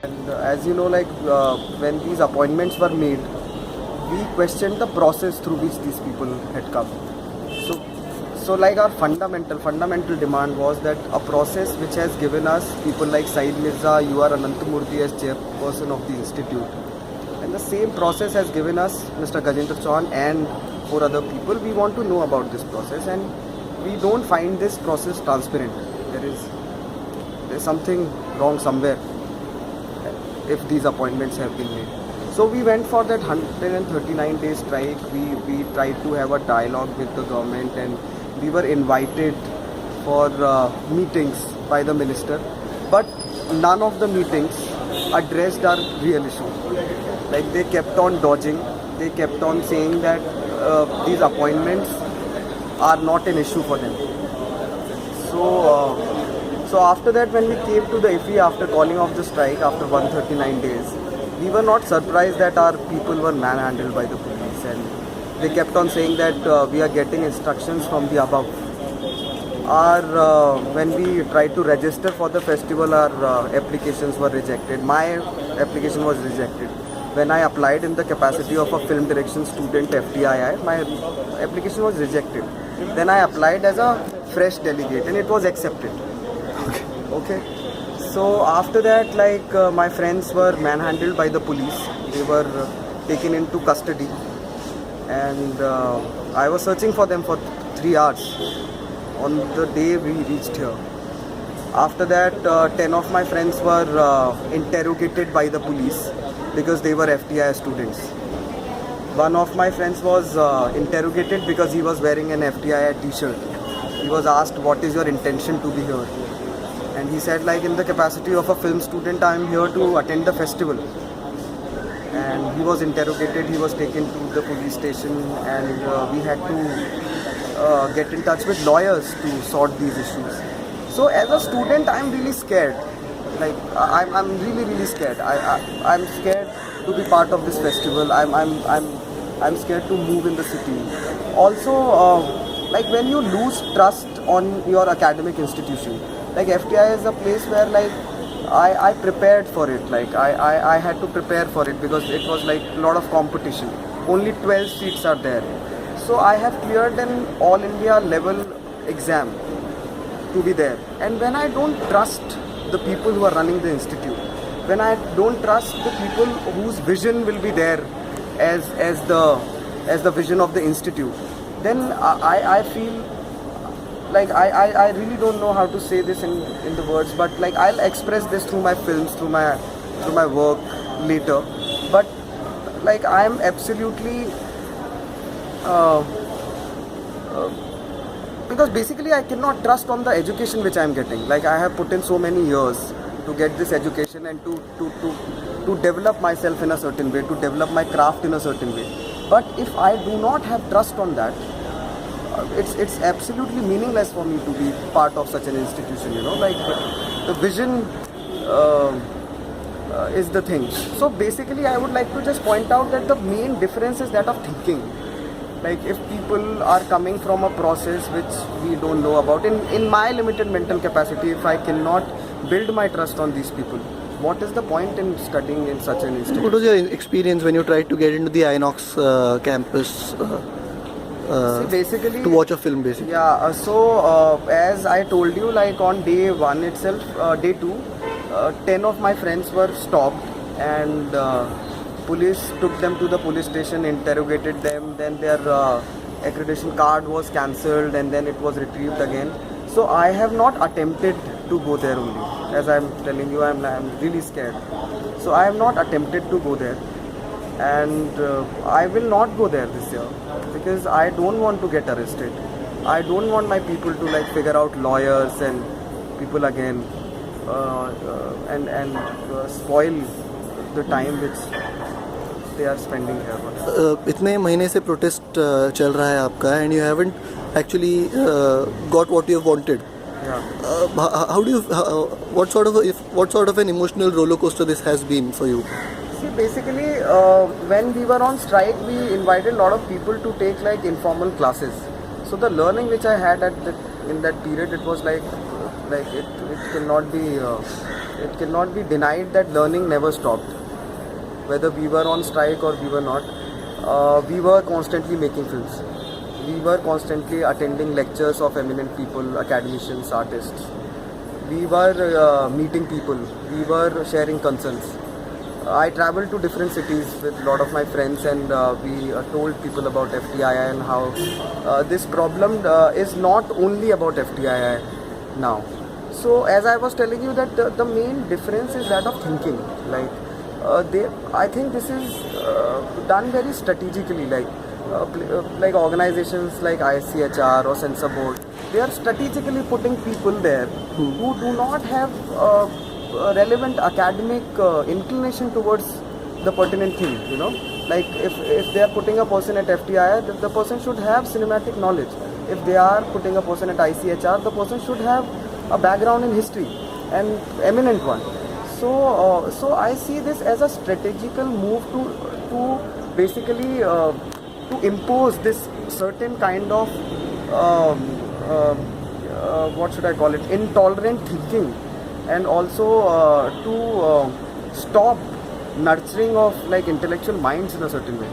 And as you know, when these appointments were made, we questioned the process through which these people had come. So, so our fundamental demand was that a process which has given us people like Saeed Mirza, UR Anantamurthy as chairperson of the institute, and the same process has given us Mr. Gajendra Chauhan and 4 other people. We want to know about this process, and we don't find this process transparent. There's something wrong somewhere if these appointments have been made. So we went for that 139-day strike. We tried to have a dialogue with the government, and we were invited for meetings by the minister. But none of the meetings addressed our real issue. Like, they kept on dodging. They kept on saying that these appointments are not an issue for them. So after that, when we came to the IFFI after calling off the strike after 139 days, we were not surprised that our people were manhandled by the police, and they kept on saying that we are getting instructions from the above. When we tried to register for the festival, our applications were rejected. My application was rejected. When I applied in the capacity of a film direction student, FTII, my application was rejected. Then I applied as a fresh delegate, and it was accepted. Okay. So after that, my friends were manhandled by the police. They were taken into custody, and I was searching for them for 3 hours on the day we reached here. After that, 10 of my friends were interrogated by the police because they were FTI students. One of my friends was interrogated because he was wearing an FTI t-shirt. He was asked, "What is your intention to be here?" And he said, in the capacity of a film student, I am here to attend the festival. And he was interrogated, he was taken to the police station, and we had to get in touch with lawyers to sort these issues. So as a student, I'm really scared. I'm really scared. I'm scared to be part of this festival. I'm scared to move in the city. Also, when you lose trust on your academic institution, FTI is a place where I prepared for it. I had to prepare for it because it was a lot of competition. Only 12 seats are there. So I have cleared an all India level exam to be there. And when I don't trust the people who are running the institute, when I don't trust the people whose vision will be there as the vision of the institute, then I feel I really don't know how to say this in the words, but I'll express this through my films, through my work later. But I'm absolutely because basically I cannot trust on the education which I'm getting. I have put in so many years to get this education and to develop myself in a certain way, to develop my craft in a certain way. But if I do not have trust on that, it's absolutely meaningless for me to be part of such an institution, the vision is the thing. So basically I would like to just point out that the main difference is that of thinking. If people are coming from a process which we don't know about, in my limited mental capacity, if I cannot build my trust on these people, what is the point in studying in such an institution? What was your experience when you tried to get into the INOX campus? Basically, to watch a film, basically. Yeah, as I told you, on day 1 itself, day 2, 10 of my friends were stopped, and police took them to the police station, interrogated them, then their accreditation card was cancelled, and then it was retrieved again. So I have not attempted to go there only. As I'm telling you, I'm really scared. So I have not attempted to go there, and I will not go there this year because I don't want to get arrested. I don't want my people to figure out lawyers and people again and spoil the time which they are spending here. इतने महीने से protest चल रहा है आपका, and you haven't actually got what you have wanted. Yeah. How do you? What sort of an emotional roller coaster this has been for you? See, basically, when we were on strike, we invited a lot of people to take informal classes. So the learning which I had in that period, it was it cannot be it cannot be denied that learning never stopped. Whether we were on strike or we were not, we were constantly making films. We were constantly attending lectures of eminent people, academicians, artists. We were meeting people. We were sharing concerns. I traveled to different cities with a lot of my friends, and we told people about FTII and how this problem is not only about FTII now. So as I was telling you, that the main difference is that of thinking. Like I think this is done very strategically. Like organizations like ICHR or Censor Board, they are strategically putting people there who do not have relevant academic inclination towards the pertinent thing. Like if they are putting a person at FTI, the person should have cinematic knowledge. If they are putting a person at ICHR, the person should have a background in history, and eminent one. So I see this as a strategical move to basically to impose this certain kind of what should I call it, intolerant thinking, and also to stop nurturing of like intellectual minds in a certain way.